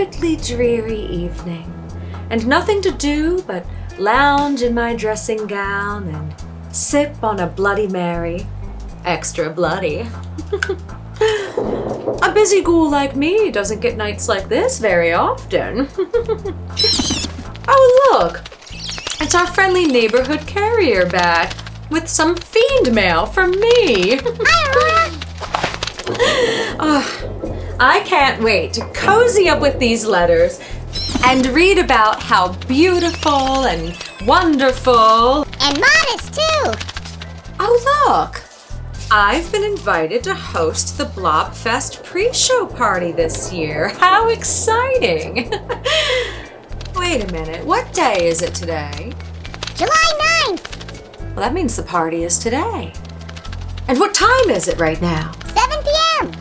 perfectly dreary evening, and nothing to do but lounge in my dressing gown and sip on a Bloody Mary. Extra bloody. A busy ghoul like me doesn't get nights like this very often. Oh, look! It's our friendly neighborhood carrier back with some fiend mail from me. Hi, Aurora! I can't wait to cozy up with these letters and read about how beautiful and wonderful And modest, too! Oh, look! I've been invited to host the Blobfest pre-show party this year. How exciting! Wait a minute, what day is it today? July 9th, Well, that means the party is today. And what time is it right now? 7 p.m.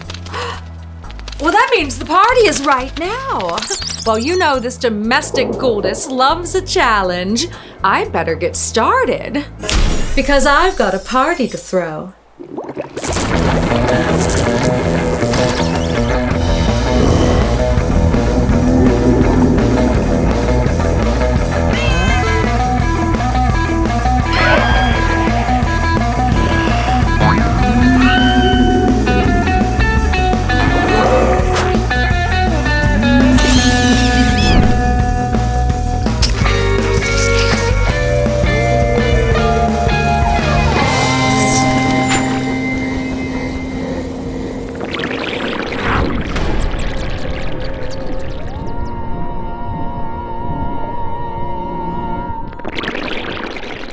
Well, that means the party is right now. Well, you know this domestic ghouless loves a challenge. I better get started. Because I've got a party to throw.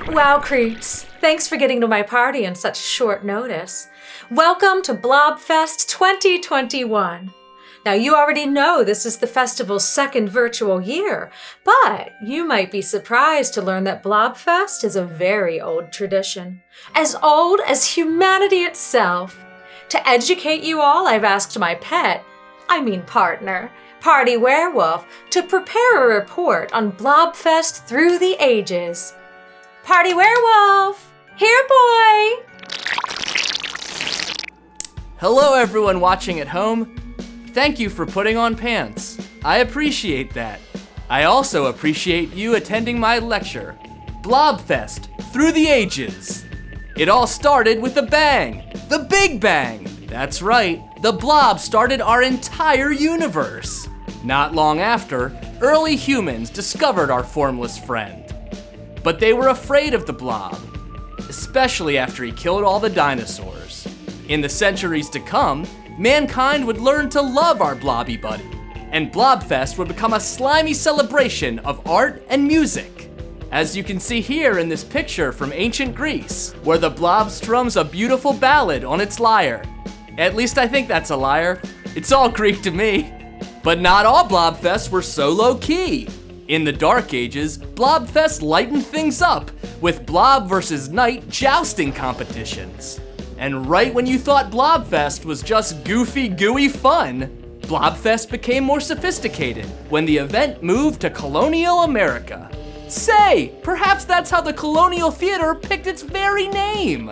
Wow, creeps. Thanks for getting to my party on such short notice. Welcome to Blobfest 2021. Now, you already know this is the festival's second virtual year, but you might be surprised to learn that Blobfest is a very old tradition. As old as humanity itself. To educate you all, I've asked my partner, Party Werewolf, to prepare a report on Blobfest through the ages. Party Werewolf! Here, boy! Hello everyone watching at home. Thank you for putting on pants. I appreciate that. I also appreciate you attending my lecture, Blobfest Through the Ages. It all started with a bang, the Big Bang. That's right, the Blob started our entire universe. Not long after, early humans discovered our formless friend. But they were afraid of the Blob, especially after he killed all the dinosaurs. In the centuries to come, mankind would learn to love our blobby buddy, and Blobfest would become a slimy celebration of art and music. As you can see here in this picture from ancient Greece, where the Blob strums a beautiful ballad on its lyre. At least I think that's a lyre. It's all Greek to me. But not all Blobfests were so low-key. In the Dark Ages, Blobfest lightened things up with Blob versus Knight jousting competitions. And right when you thought Blobfest was just goofy, gooey fun, Blobfest became more sophisticated when the event moved to colonial America. Say, perhaps that's how the Colonial Theater picked its very name.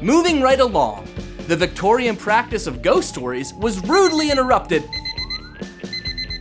Moving right along, the Victorian practice of ghost stories was rudely interrupted.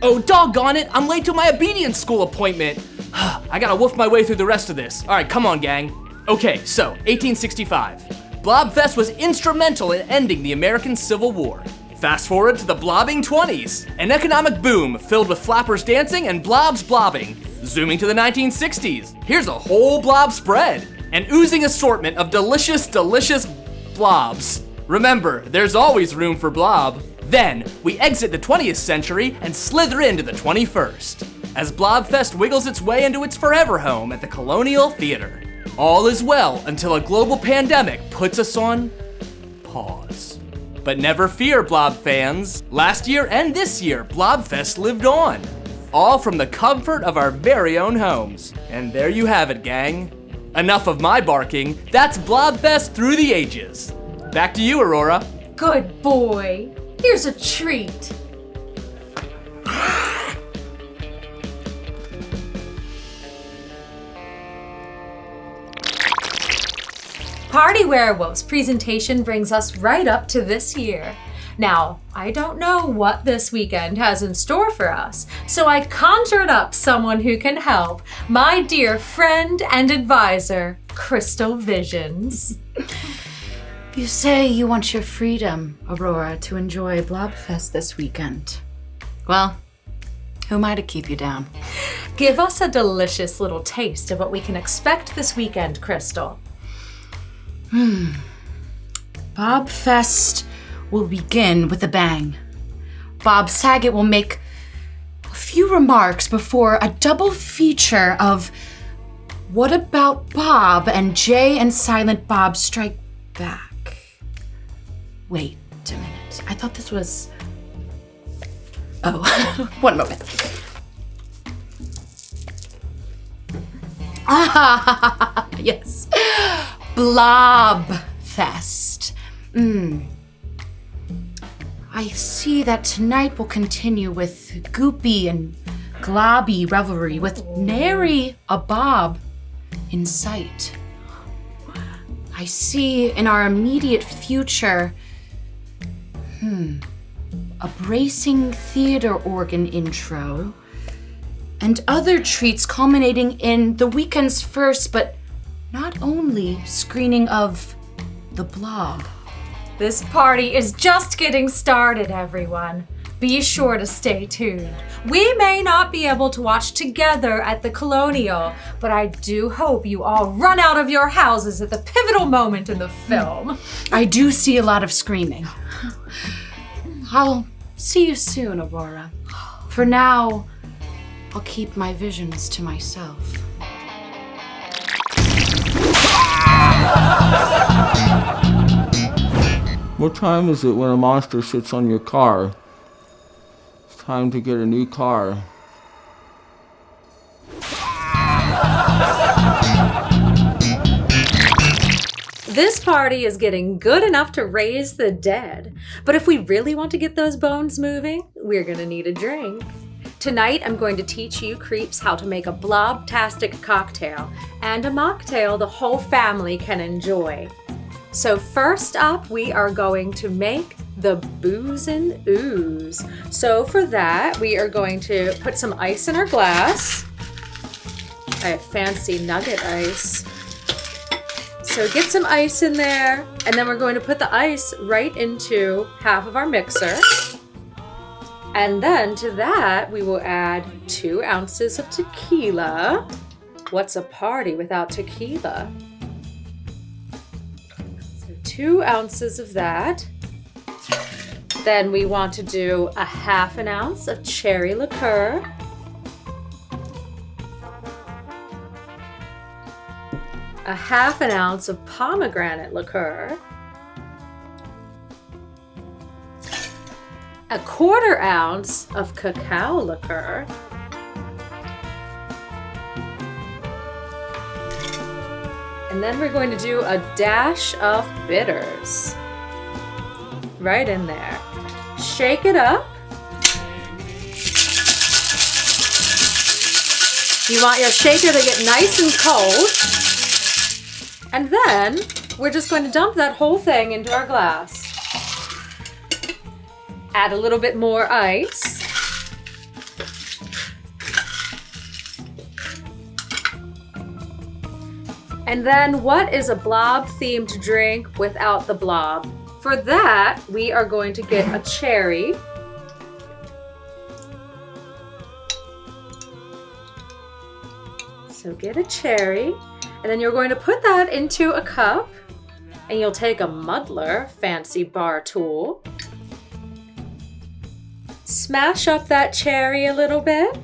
Oh, doggone it, I'm late to my obedience school appointment. I gotta woof my way through the rest of this. All right, come on, gang. Okay, so, 1865. Blobfest was instrumental in ending the American Civil War. Fast forward to the blobbing 20s, an economic boom filled with flappers dancing and blobs blobbing. Zooming to the 1960s, here's a whole blob spread, an oozing assortment of delicious, delicious blobs. Remember, there's always room for blob. Then, we exit the 20th century and slither into the 21st, as Blobfest wiggles its way into its forever home at the Colonial Theater. All is well until a global pandemic puts us on pause. But never fear, Blob fans. Last year and this year, Blobfest lived on. All from the comfort of our very own homes. And there you have it, gang. Enough of my barking. That's Blobfest Through the Ages. Back to you, Aurora. Good boy. Here's a treat. Party Werewolf's presentation brings us right up to this year. Now, I don't know what this weekend has in store for us, so I conjured up someone who can help, my dear friend and advisor, Crystal Visions. You say you want your freedom, Aurora, to enjoy Blobfest this weekend. Well, who am I to keep you down? Give us a delicious little taste of what we can expect this weekend, Crystal. Blobfest will begin with a bang. Bob Saget will make a few remarks before a double feature of What About Bob and Jay and Silent Bob Strike Back. Wait a minute. I thought this was... Oh, one moment. Ah, yes. Blobfest. I see that tonight will continue with goopy and globby revelry with nary a Bob in sight. I see in our immediate future, a bracing theater organ intro and other treats culminating in the weekend's first, but not only, screening of The Blob. This party is just getting started, everyone. Be sure to stay tuned. We may not be able to watch together at the Colonial, but I do hope you all run out of your houses at the pivotal moment in the film. I do see a lot of screaming. I'll see you soon, Aurora. For now, I'll keep my visions to myself. What time is it when a monster sits on your car? It's time to get a new car. This party is getting good enough to raise the dead. But if we really want to get those bones moving, we're gonna need a drink. Tonight, I'm going to teach you creeps how to make a blob-tastic cocktail and a mocktail the whole family can enjoy. So first up, we are going to make the boozin' ooze. So for that, we are going to put some ice in our glass. I have fancy nugget ice. So get some ice in there, and then we're going to put the ice right into half of our mixer. And then to that, we will add 2 ounces of tequila. What's a party without tequila? So 2 ounces of that. Then we want to do a 1/2 ounce of cherry liqueur. A 1/2 ounce of pomegranate liqueur. A 1/4 ounce of cacao liqueur. And then we're going to do a dash of bitters. Right in there. Shake it up. You want your shaker to get nice and cold. And then we're just going to dump that whole thing into our glass. Add a little bit more ice. And then what is a blob-themed drink without the blob? For that, we are going to get a cherry. So get a cherry, and then you're going to put that into a cup, and you'll take a muddler, fancy bar tool. Smash up that cherry a little bit.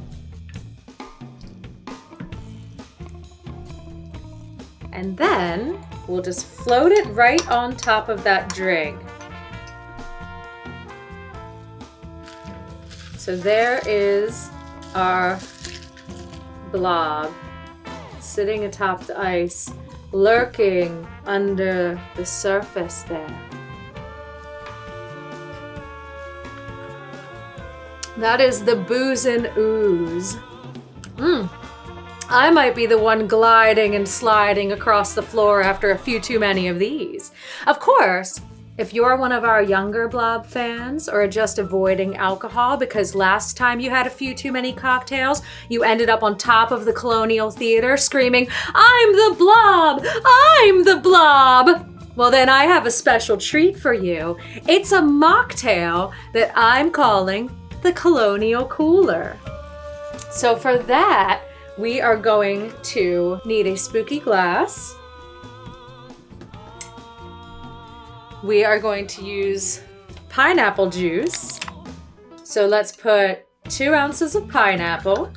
And then we'll just float it right on top of that drink. So there is our blob sitting atop the ice, lurking under the surface there. That is the boozin' ooze. I might be the one gliding and sliding across the floor after a few too many of these. Of course, If you're one of our younger Blob fans or just avoiding alcohol because last time you had a few too many cocktails, you ended up on top of the Colonial Theater screaming, "I'm the Blob! I'm the Blob!" Well, then I have a special treat for you. It's a mocktail that I'm calling the Colonial Cooler. So for that, we are going to need a spooky glass. We are going to use pineapple juice. So let's put 2 ounces of pineapple.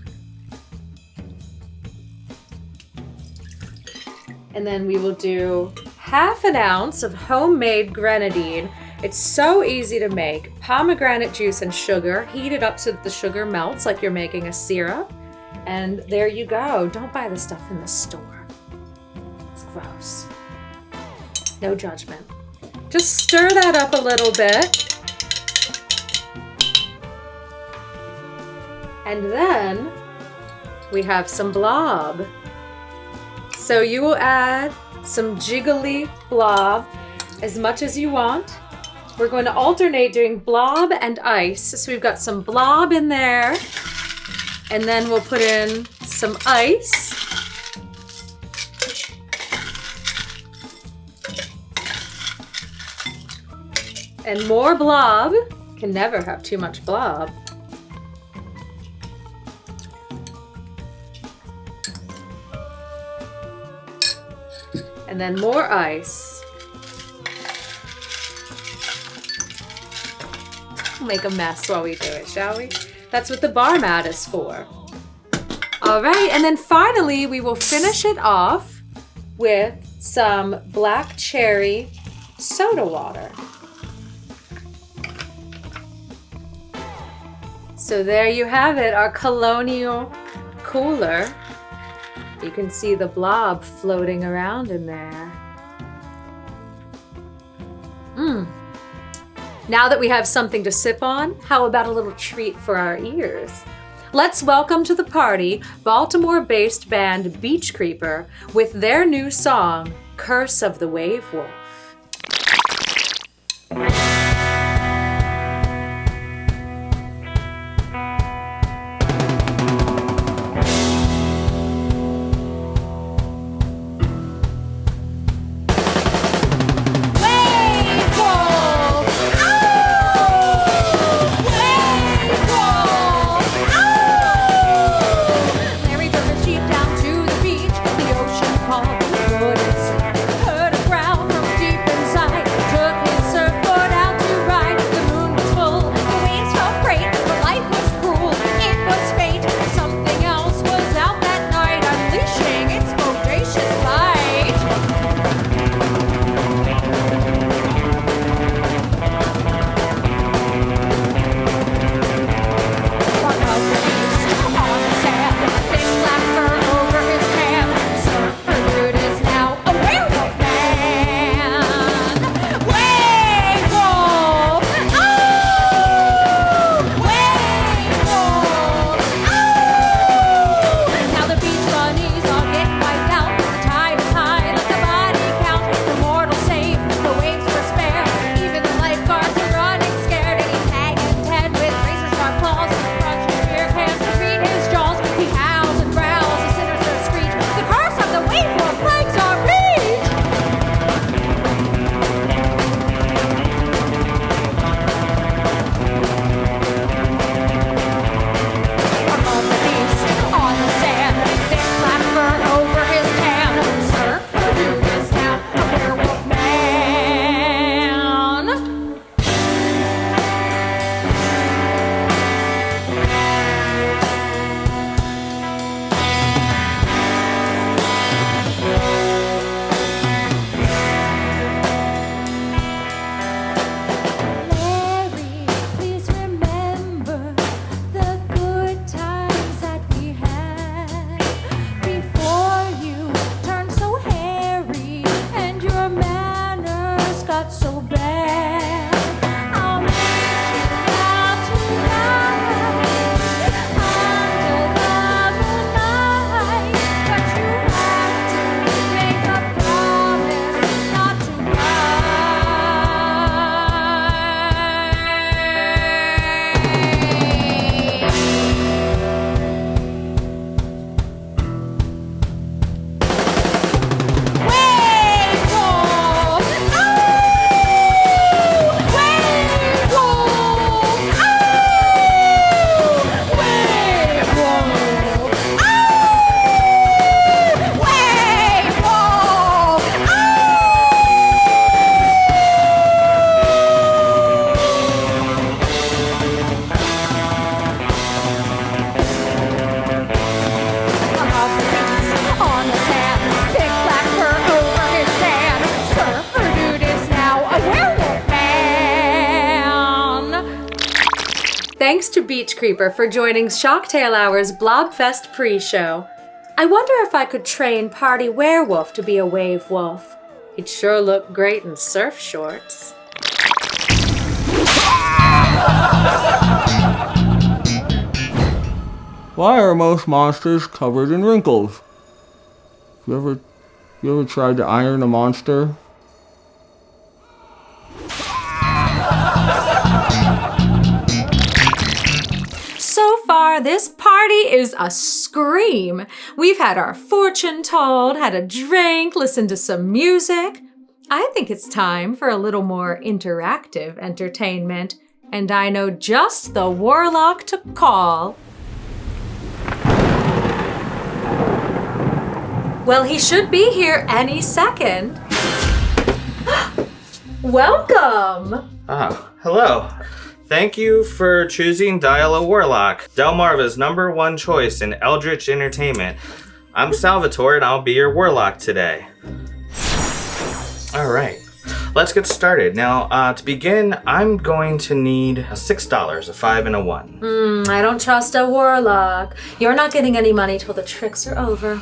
And then we will do half an ounce of homemade grenadine. It's so easy to make. Pomegranate juice and sugar. Heat it up so that the sugar melts like you're making a syrup. And there you go. Don't buy the stuff in the store. It's gross. No judgment. Just stir that up a little bit. And then we have some blob. So you will add some jiggly blob, as much as you want. We're going to alternate doing blob and ice. So we've got some blob in there, and then we'll put in some ice. And more blob. Can never have too much blob. And then more ice. We'll make a mess while we do it, shall we? That's what the bar mat is for. All right, and then finally we will finish it off with some black cherry soda water. So there you have it, our Colonial Cooler. You can see the blob floating around in there. Now that we have something to sip on, how about a little treat for our ears? Let's welcome to the party Baltimore-based band Beach Creeper with their new song, Curse of the Wave Wolf. Heard a growl from deep inside, took his surfboard out thanks to Beach Creeper for joining Shocktail Hour's Blobfest pre-show. I wonder if I could train Party Werewolf to be a wave wolf. He'd sure look great in surf shorts. Why are most monsters covered in wrinkles? You ever tried to iron a monster? So far, this party is a scream. We've had our fortune told, had a drink, listened to some music. I think it's time for a little more interactive entertainment, and I know just the warlock to call. Well, he should be here any second. Welcome! Ah, hello. Thank you for choosing Dial a Warlock, Delmarva's #1 choice in Eldritch Entertainment. I'm Salvatore and I'll be your Warlock today. Alright, let's get started. Now, to begin, I'm going to need $6, a 5 and a 1. I don't trust a warlock. You're not getting any money till the tricks are over.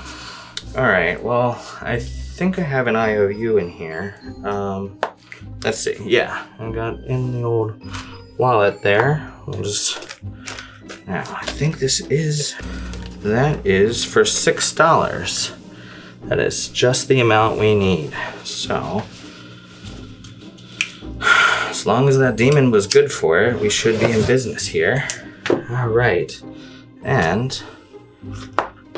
Alright, well, I think I have an IOU in here. Let's see. Yeah, I got in the old wallet there. We'll just... Now, I think that is for $6. That is just the amount we need. So, as long as that demon was good for it, we should be in business here. Alright. And...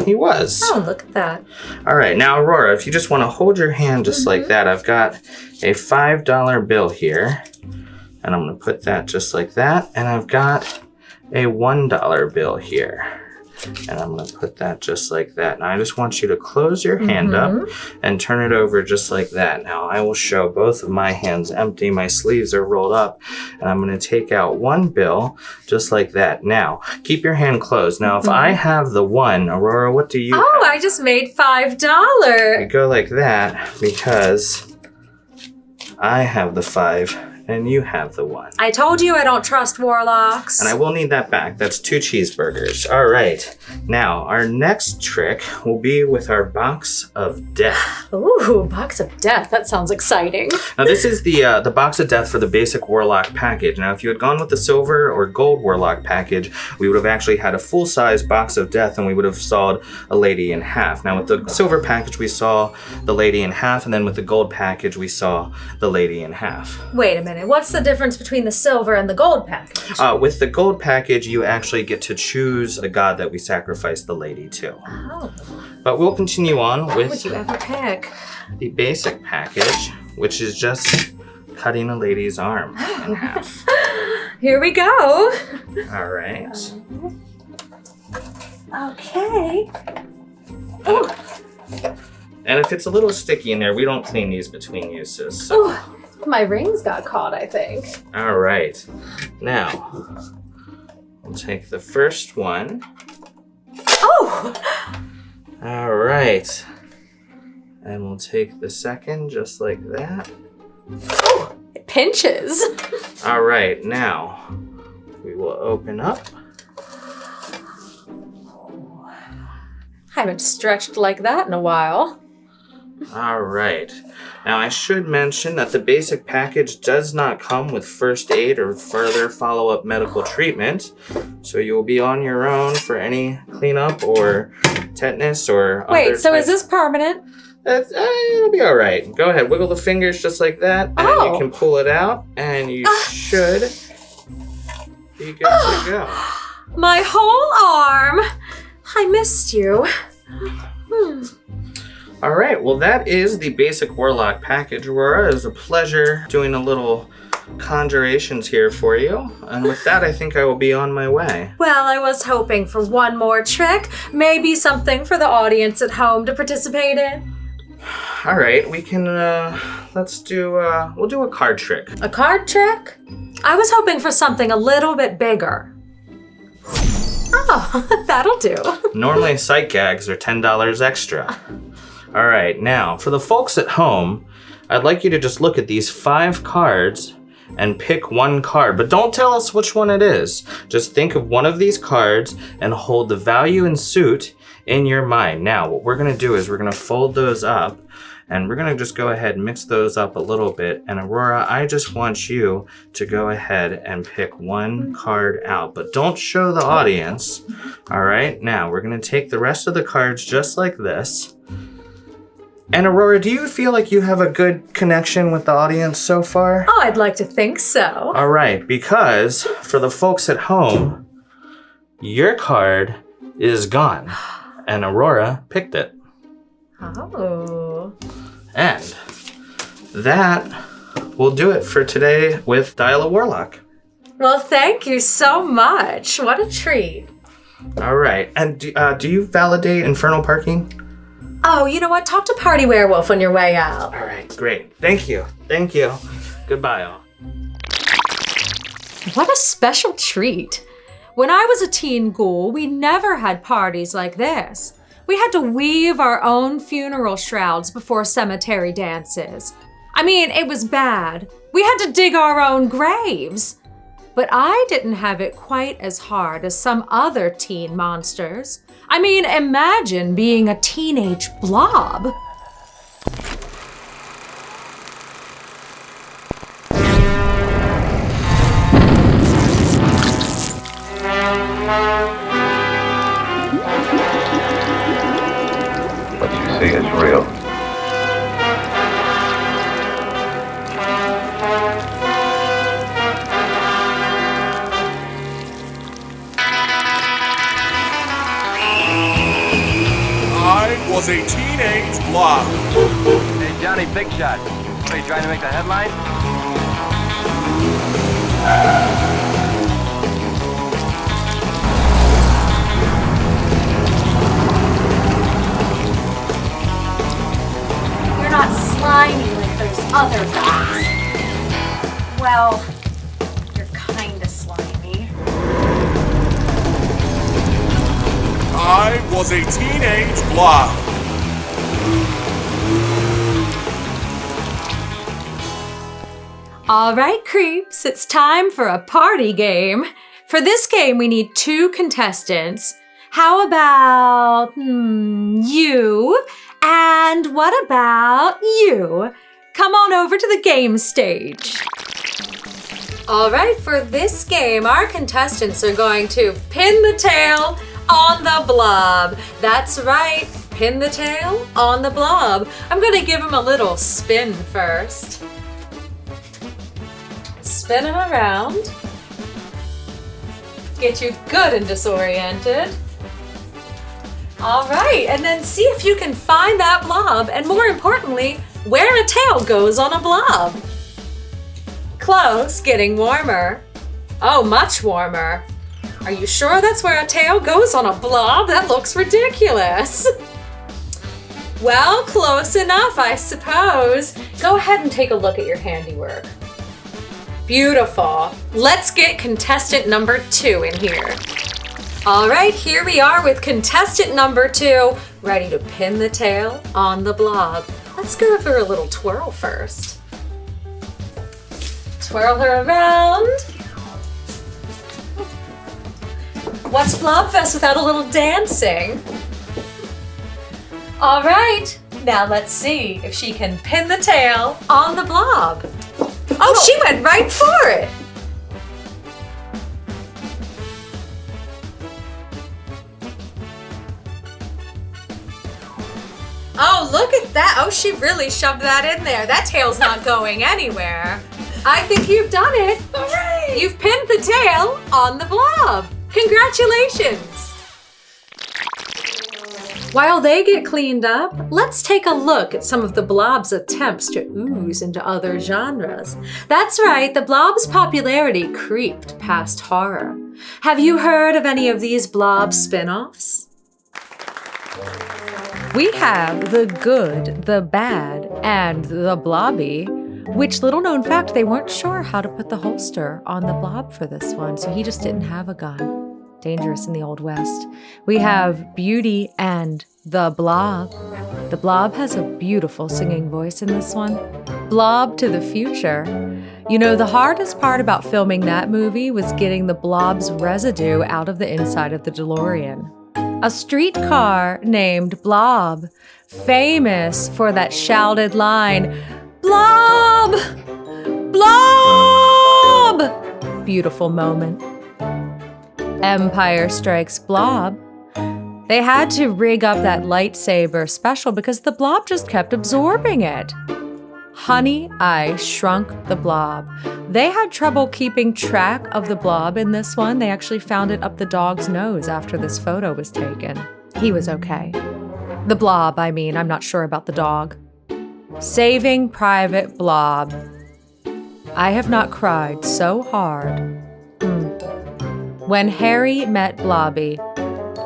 he was. Oh, look at that. All right, now Aurora, if you just want to hold your hand just like that, I've got a $5 bill here, and I'm going to put that just like that, and I've got a $1 bill here, and I'm going to put that just like that. Now I just want you to close your hand up and turn it over just like that. Now I will show both of my hands empty, my sleeves are rolled up, and I'm going to take out one bill just like that. Now keep your hand closed. Now if I have the 1, Aurora, what do you have? I just made $5. You go like that because I have the 5 and you have the 1. I told you I don't trust warlocks. And I will need that back. That's 2 cheeseburgers. All right. Now, our next trick will be with our box of death. Ooh, box of death. That sounds exciting. Now, this is the box of death for the basic warlock package. Now, if you had gone with the silver or gold warlock package, we would have actually had a full-size box of death and we would have sawed a lady in half. Now, with the silver package, we saw the lady in half, and then with the gold package, we saw the lady in half. Wait a minute. What's the difference between the silver and the gold package? With the gold package, you actually get to choose the god that we sacrifice the lady to. Oh. But we'll continue on What with would you ever pick? the basic package, which is just cutting a lady's arm in half. Here we go. All right. Okay. And if it's a little sticky in there, we don't clean these between uses. So. Oh, my rings got caught, I think. All right. Now, we'll take the first one. Oh! All right. And we'll take the second just like that. Oh, it pinches. All right, now we will open up. I haven't stretched like that in a while. All right. Now I should mention that the basic package does not come with first aid or further follow-up medical treatment. So you will be on your own for any cleanup or tetanus or Wait, so is this permanent? It'll be all right. Go ahead, wiggle the fingers just like that, and you can pull it out, and you should be good to go. My whole arm. I missed you. All right, well that is the basic warlock package, Aurora. It was a pleasure doing a little conjurations here for you. And with that, I think I will be on my way. Well, I was hoping for one more trick. Maybe something for the audience at home to participate in. All right, we can, we'll do a card trick. A card trick? I was hoping for something a little bit bigger. Oh, that'll do. Normally, sight gags are $10 extra. All right, now, for the folks at home, I'd like you to just look at these 5 cards and pick one card, but don't tell us which one it is. Just think of one of these cards and hold the value and suit in your mind. Now, what we're gonna do is we're gonna fold those up and we're gonna just go ahead and mix those up a little bit. And Aurora, I just want you to go ahead and pick one card out, but don't show the audience. All right, now we're gonna take the rest of the cards just like this. And Aurora, do you feel like you have a good connection with the audience so far? Oh, I'd like to think so. All right, because for the folks at home, your card is gone and Aurora picked it. Oh. And that will do it for today with Dial a Warlock. Well, thank you so much. What a treat. All right, and do you validate infernal parking? Oh, you know what? Talk to Party Werewolf on your way out. All right, great. Thank you. Thank you. Goodbye, all. What a special treat. When I was a teen ghoul, we never had parties like this. We had to weave our own funeral shrouds before cemetery dances. I mean, it was bad. We had to dig our own graves. But I didn't have it quite as hard as some other teen monsters. I mean, imagine being a teenage blob. What you see is real. I was a teenage blob. Hey, Johnny Big Shot. Are you trying to make the headline? You're not slimy like those other guys. Well, you're kinda slimy. I was a teenage blob. All right, creeps, it's time for a party game. For this game, we need 2 contestants. How about you? And what about you? Come on over to the game stage. All right, for this game, our contestants are going to pin the tail on the blob. That's right, pin the tail on the blob. I'm gonna give him a little spin first. Spin him around. Get you good and disoriented. All right, and then see if you can find that blob, and more importantly, where a tail goes on a blob. Close, getting warmer. Oh, much warmer. Are you sure that's where a tail goes on a blob? That looks ridiculous. Well, close enough, I suppose. Go ahead and take a look at your handiwork. Beautiful. Let's get contestant number 2 in here. All right, here we are with contestant number 2, ready to pin the tail on the blob. Let's give her a little twirl first. Twirl her around. What's Blobfest without a little dancing? All right, now let's see if she can pin the tail on the blob. Oh, she went right for it. Oh, look at that. Oh, she really shoved that in there. That tail's not going anywhere. I think you've done it. Hooray! You've pinned the tail on the blob. Congratulations. While they get cleaned up, let's take a look at some of the blob's attempts to ooze into other genres. That's right, the blob's popularity creeped past horror. Have you heard of any of these blob spin-offs? We have the good, the bad, and the blobby, which, little known fact, they weren't sure how to put the holster on the blob for this one, so he just didn't have a gun. Dangerous in the Old West. We have Beauty and the Blob. The Blob has a beautiful singing voice in this one. Blob to the future. You know, the hardest part about filming that movie was getting the blob's residue out of the inside of the DeLorean. A streetcar named Blob, famous for that shouted line, "Blob! Blob!" Beautiful moment. Empire Strikes Blob. They had to rig up that lightsaber special because the blob just kept absorbing it. Honey, I Shrunk the Blob. They had trouble keeping track of the blob in this one. They actually found it up the dog's nose after this photo was taken. He was okay. The blob, I mean, I'm not sure about the dog. Saving Private Blob. I have not cried so hard. When Harry Met Blobby.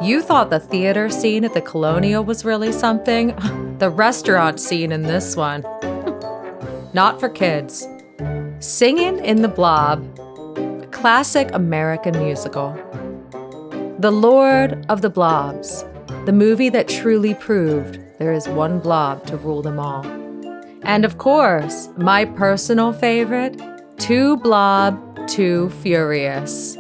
You thought the theater scene at the Colonial was really something? The restaurant scene in this one. Not for kids. Singin' in the Blob, a classic American musical. The Lord of the Blobs, the movie that truly proved there is one blob to rule them all. And of course, my personal favorite, Too Blob, Too Furious.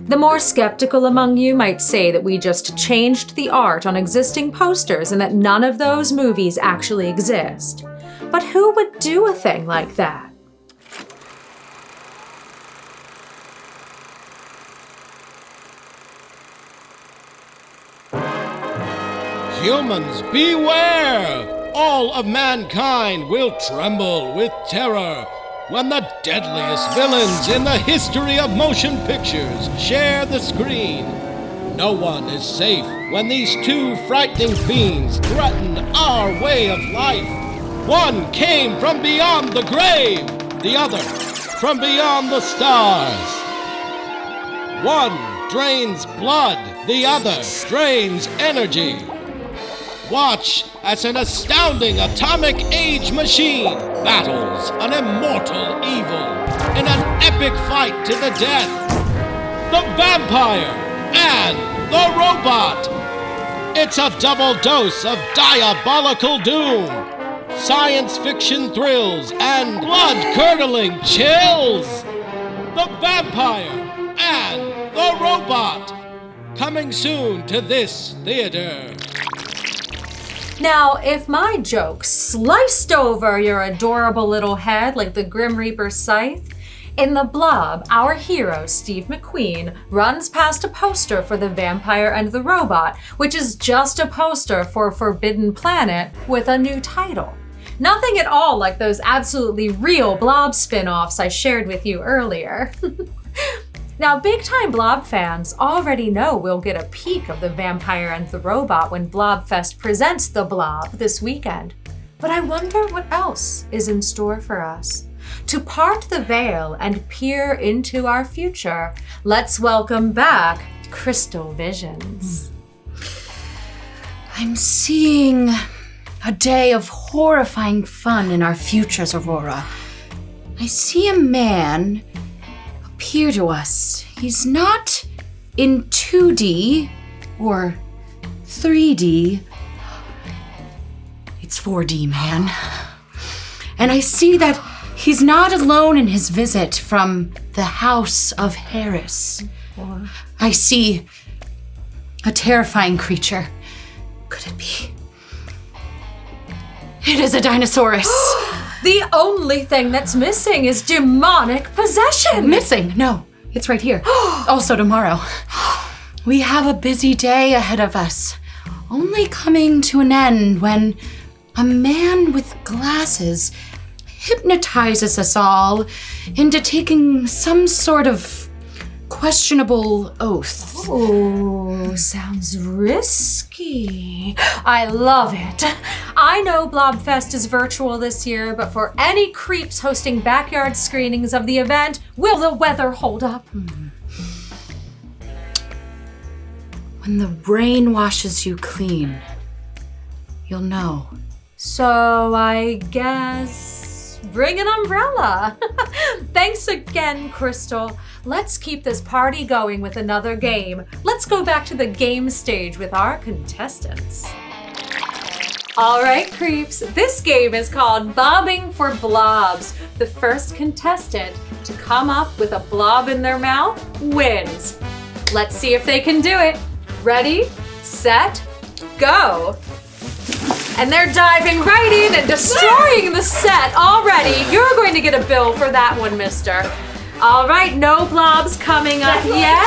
The more skeptical among you might say that we just changed the art on existing posters and that none of those movies actually exist. But who would do a thing like that? Humans, beware! All of mankind will tremble with terror when the deadliest villains in the history of motion pictures share the screen. No one is safe when these two frightening fiends threaten our way of life. One came from beyond the grave, the other from beyond the stars. One drains blood, the other drains energy. Watch as an astounding atomic age machine battles an immortal evil in an epic fight to the death. The vampire and the robot. It's a double dose of diabolical doom, science fiction thrills, and blood-curdling chills. The vampire and the robot. Coming soon to this theater. Now, if my joke sliced over your adorable little head like the Grim Reaper's scythe, in The Blob, our hero, Steve McQueen, runs past a poster for The Vampire and the Robot, which is just a poster for Forbidden Planet with a new title. Nothing at all like those absolutely real Blob spin-offs I shared with you earlier. Now, big-time Blob fans already know we'll get a peek of The Vampire and the Robot when Blobfest presents The Blob this weekend. But I wonder what else is in store for us. To part the veil and peer into our future, let's welcome back Crystal Visions. I'm seeing a day of horrifying fun in our futures, Aurora. I see a man appear to us. He's not in 2D or 3D. It's 4D, man. And I see that he's not alone in his visit from the House of Harris. I see a terrifying creature. Could it be? It is a Dinosaurus. The only thing that's missing is demonic possession. Missing? No, it's right here. Also tomorrow. We have a busy day ahead of us, only coming to an end when a man with glasses hypnotizes us all into taking some sort of questionable oath. Oh, sounds risky. I love it. I know Blobfest is virtual this year, but for any creeps hosting backyard screenings of the event, will the weather hold up? When the rain washes you clean, you'll know. So I guess bring an umbrella. Thanks again, Crystal. Let's keep this party going with another game. Let's go back to the game stage with our contestants. All right, creeps, this game is called Bobbing for Blobs. The first contestant to come up with a blob in their mouth wins. Let's see if they can do it. Ready, set, go. And they're diving right in and destroying the set already. You're going to get a bill for that one, mister. All right, no blobs coming up yet.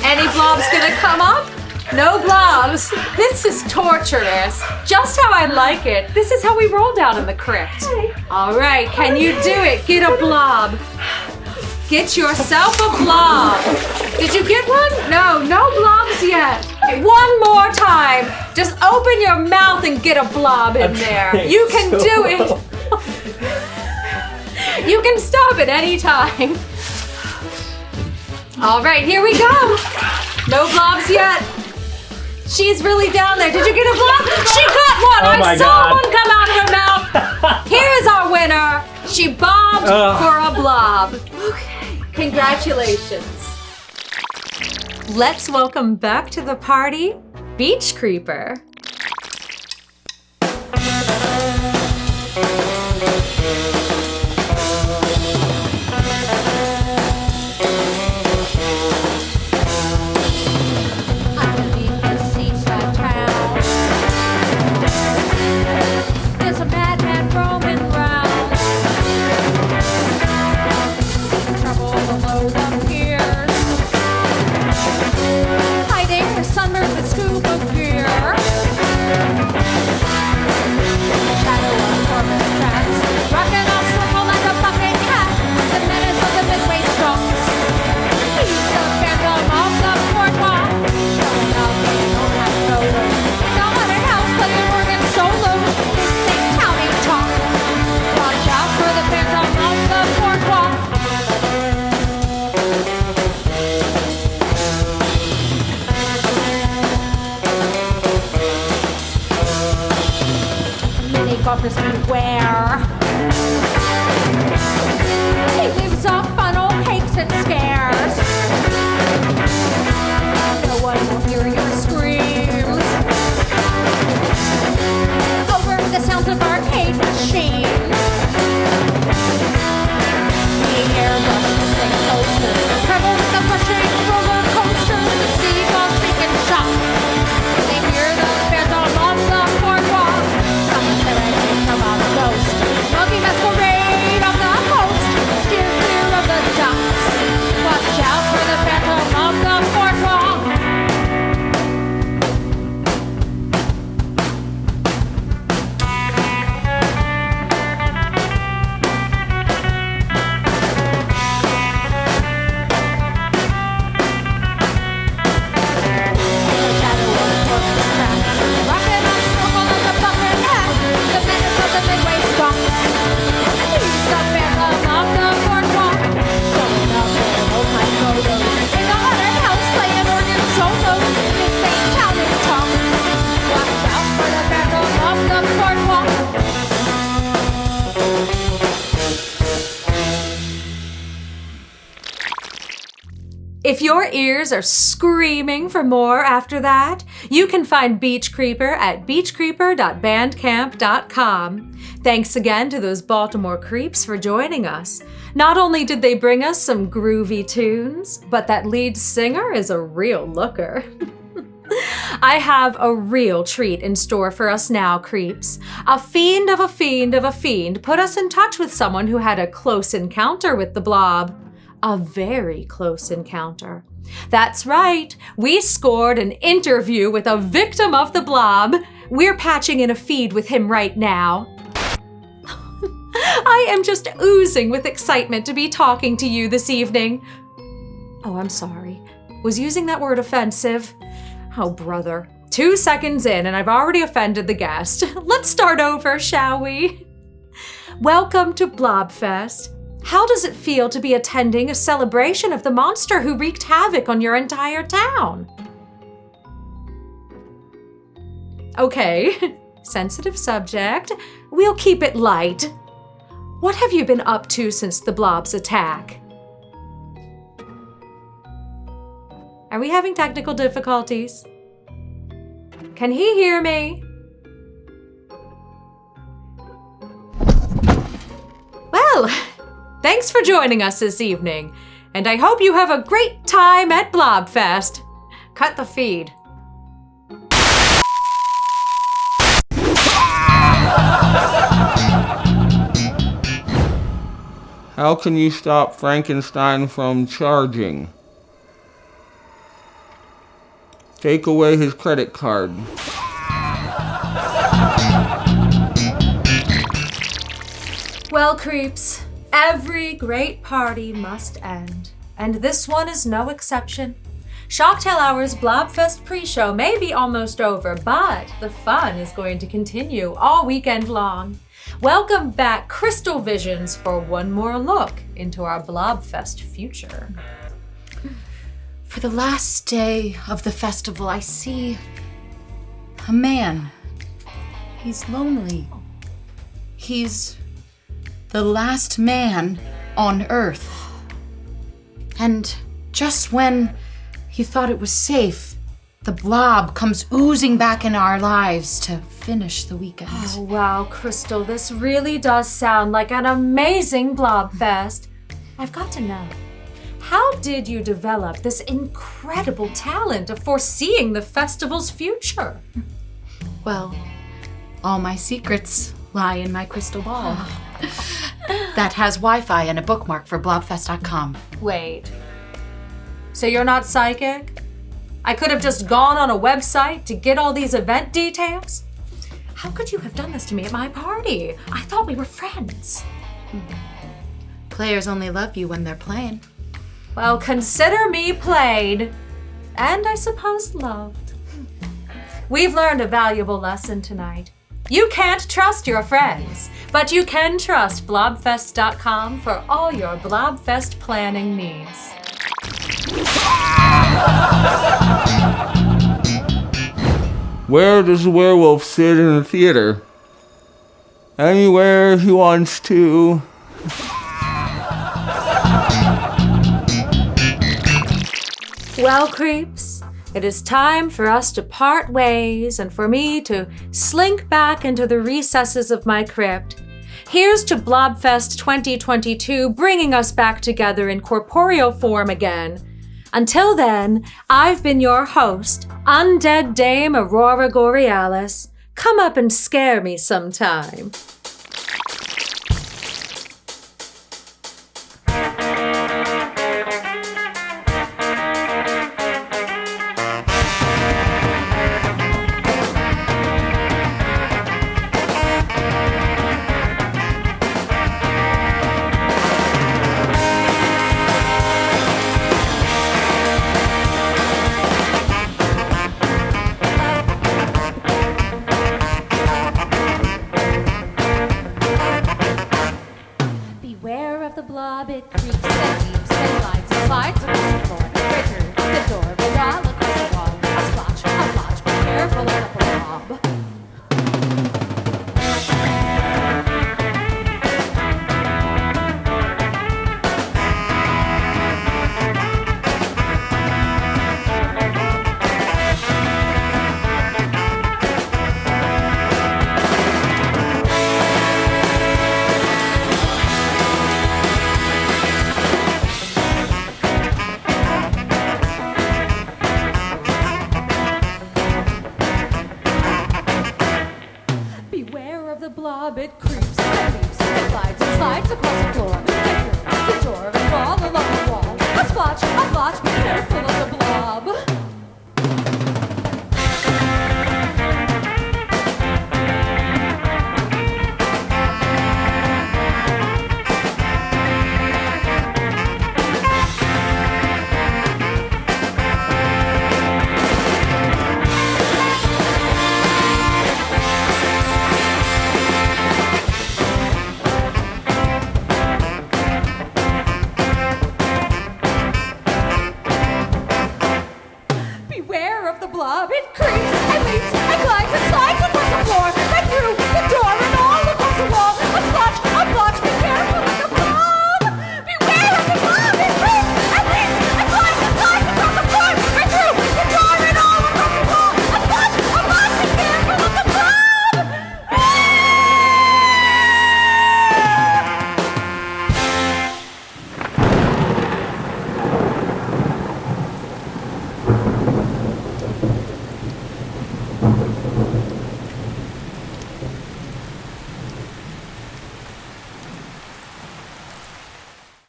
Any blobs gonna come up? No blobs. This is torturous. Just how I like it. This is how we roll down in the crypt. All right, can you do it? Get a blob. Get yourself a blob. Did you get one? No blobs yet. One more time. Just open your mouth and get a blob in there. You can do it. You can stop at any time. All right, here we go. No blobs yet. She's really down there. Did you get a blob? She got one. I saw one come out of her mouth. Here is our winner. She bobbed for a blob. Okay, congratulations. Let's welcome back to the party, Beach Creeper. Beware. He lives off funnel cakes and scares. No one will hear your screams over the sounds of arcade machines. The airbrush missing posters, travel with the frustrating roller coasters, the seagulls taking shots. They hear the phantom on the boardwalk. Someone's there about a ghost. Monkey masquerade on the coast. Steer clear of the docks. Watch out for the phantom of the boardwalk. The shadow of corpse tracks. Rockin' on snorkel in the bucket hat. The menace of the midway stalks. He's the phantom of the boardwalk. Showing up in old time photos. In the haunted house playing organ solos. This ain't town in talk. Watch out for the phantom of the boardwalk. If your ears are screaming for more after that, you can find Beach Creeper at beachcreeper.bandcamp.com. Thanks again to those Baltimore creeps for joining us. Not only did they bring us some groovy tunes, but that lead singer is a real looker. I have a real treat in store for us now, creeps. A fiend of a fiend of a fiend put us in touch with someone who had a close encounter with the blob. A very close encounter. That's right, we scored an interview with a victim of the blob. We're patching in a feed with him right now. I am just oozing with excitement to be talking to you this evening. Oh, I'm sorry. Was using that word offensive? Oh, brother. 2 seconds in and I've already offended the guest. Let's start over, shall we? Welcome to Blobfest. How does it feel to be attending a celebration of the monster who wreaked havoc on your entire town? Okay, sensitive subject. We'll keep it light. What have you been up to since the blob's attack? Are we having technical difficulties? Can he hear me? Well, thanks for joining us this evening, and I hope you have a great time at Blobfest. Cut the feed. How can you stop Frankenstein from charging? Take away his credit card. Well, creeps, every great party must end, and this one is no exception. Shocktail Hour's Blobfest pre-show may be almost over, but the fun is going to continue all weekend long. Welcome back, Crystal Visions, for one more look into our Blobfest future. For the last day of the festival, I see a man. He's lonely. He's the last man on Earth. And just when he thought it was safe, the blob comes oozing back in our lives to finish the weekend. Oh, wow, Crystal, this really does sound like an amazing Blobfest. I've got to know, how did you develop this incredible talent of foreseeing the festival's future? Well, all my secrets lie in my crystal ball. That has Wi-Fi and a bookmark for blobfest.com. Wait, so you're not psychic? I could have just gone on a website to get all these event details? How could you have done this to me at my party? I thought we were friends. Players only love you when they're playing. Well, consider me played, and I suppose loved. We've learned a valuable lesson tonight. You can't trust your friends, but you can trust blobfest.com for all your Blobfest planning needs. Where does the werewolf sit in the theater? Anywhere he wants to. Well, creeps, it is time for us to part ways and for me to slink back into the recesses of my crypt. Here's to Blobfest 2022, bringing us back together in corporeal form again. Until then, I've been your host, Undead Dame Aurora Gorealis. Come up and scare me sometime. Beware of the blob, it creeps and leaps and glides and slides across the floor. A breaker, the door, a wall across the wall. A splotch, be careful of the blob.